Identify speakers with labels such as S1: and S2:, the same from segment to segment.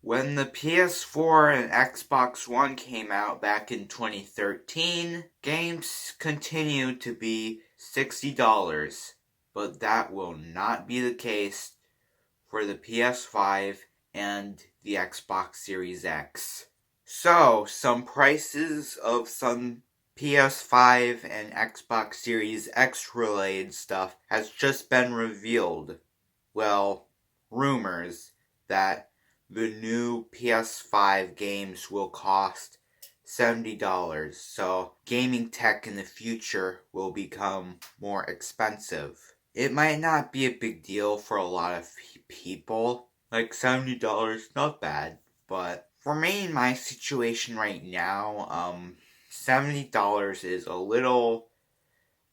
S1: When the PS4 and Xbox One came out back in 2013, games continued to be $60, but that will not be the case for the PS5 and the Xbox Series X. So, some prices of some PS5 and Xbox Series X related stuff has just been revealed. Well, rumors that the new PS5 games will cost $70, so gaming tech in the future will become more expensive. It might not be a big deal for a lot of people, like $70, not bad, but for me in my situation right now, $70 is a little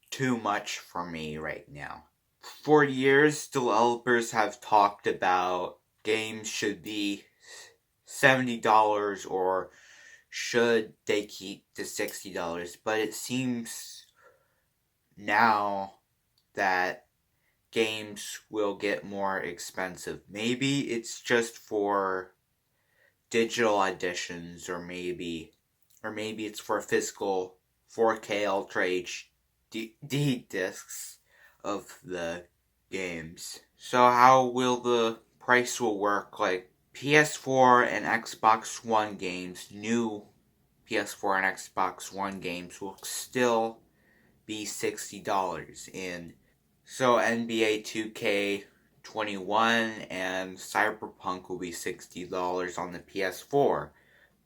S1: too much for me right now. For years, developers have talked about games should be $70 or should they keep the $60, but it seems now that games will get more expensive. Maybe it's just for digital editions, or maybe it's for physical 4K Ultra HD discs of the games. So how will the price will work? Like PS4 and Xbox One games, new PS4 and Xbox One games will still be $60, and so NBA 2K21 and Cyberpunk will be $60 on the PS4.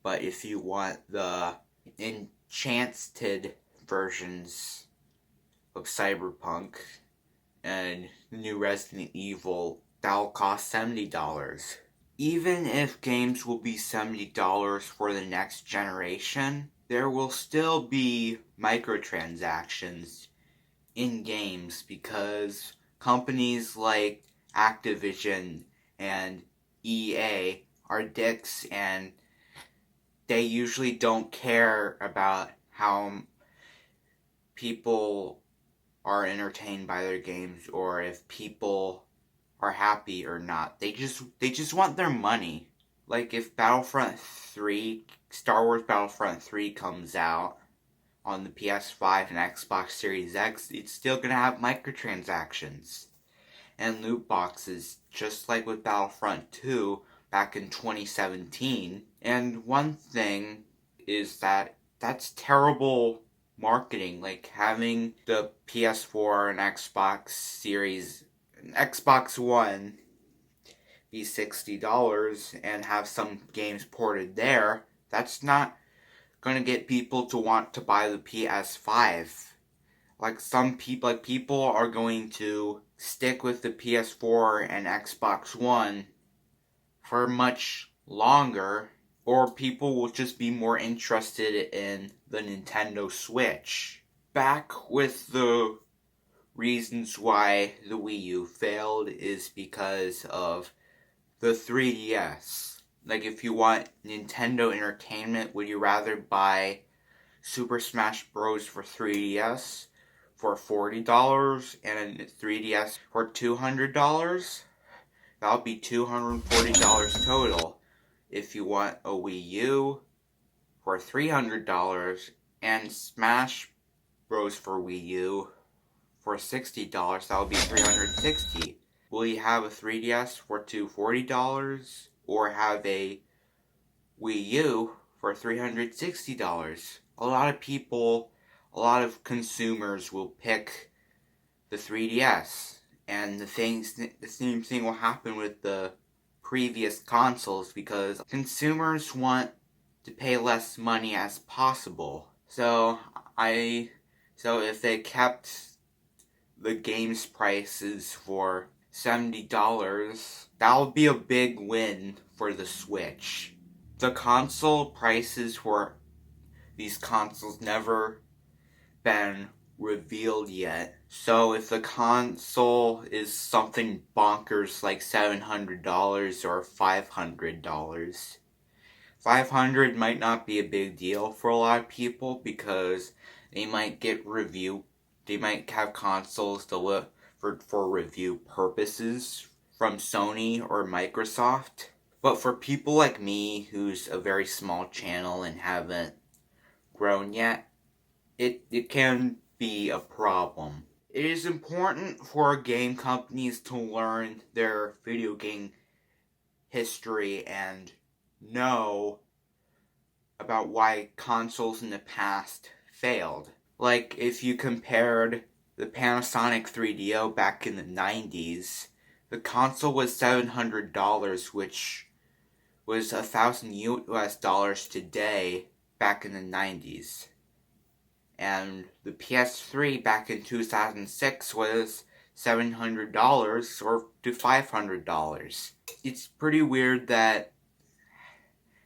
S1: But if you want the enchanted versions of Cyberpunk and the new Resident Evil, that'll cost $70. Even if games will be $70 for the next generation, there will still be microtransactions in games because companies like Activision and EA are dicks, and they usually don't care about how people are entertained by their games or if people are happy or not. They just want their money. Like if Battlefront 3, Star Wars Battlefront 3 comes out on the PS5 and Xbox Series X, it's still gonna have microtransactions and loot boxes, just like with Battlefront 2 back in 2017. And one thing is that that's terrible marketing, like having the PS4 and Xbox Series, Xbox One be $60 and have some games ported there. That's not gonna get people to want to buy the PS5. Like people are going to stick with the PS4 and Xbox One for much longer, or people will just be more interested in the Nintendo Switch. Back with the reasons why the Wii U failed is because of the 3DS. Like if you want Nintendo Entertainment, would you rather buy Super Smash Bros. For 3DS for $40 and a 3DS for $200? That'll be $240 total. If you want a Wii U for $300 and Smash Bros. For Wii U for $60, that'll be $360. Will you have a 3DS for $240 or have a Wii U for $360? A lot of consumers will pick the 3DS, and the same thing will happen with the previous consoles because consumers want to pay less money as possible. So if they kept the games prices for $70, that would be a big win for the Switch. The console prices for these consoles never been revealed yet. So if the console is something bonkers like $700 or $500, $500 might not be a big deal for a lot of people because they might have consoles delivered for review purposes from Sony or Microsoft. But for people like me, who's a very small channel and haven't grown yet, it can be a problem. It is important for game companies to learn their video game history and know about why consoles in the past failed. Like, if you compared the Panasonic 3DO back in the 90s, the console was $700, which was $1,000 today back in the 90s. And the PS3 back in 2006 was $700 or to $500. It's pretty weird that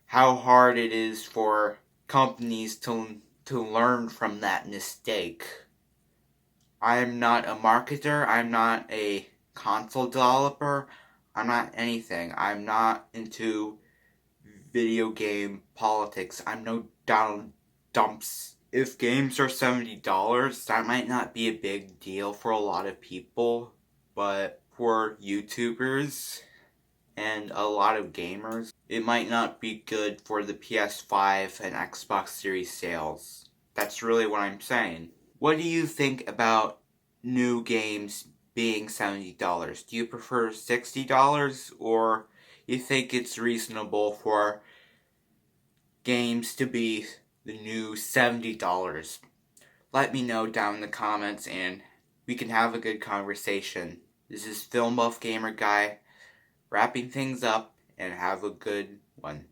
S1: how hard it is for companies to learn from that mistake. I'm not a marketer, I'm not a console developer, I'm not anything. I'm not into video game politics. I'm no Donald Dumps. If games are $70, that might not be a big deal for a lot of people, but for YouTubers and a lot of gamers, it might not be good for the PS5 and Xbox Series sales. That's really what I'm saying. What do you think about new games being $70? Do you prefer $60, or you think it's reasonable for games to be the new $70? Let me know down in the comments and we can have a good conversation. This is Film Buff Gamer Guy, wrapping things up, and have a good one.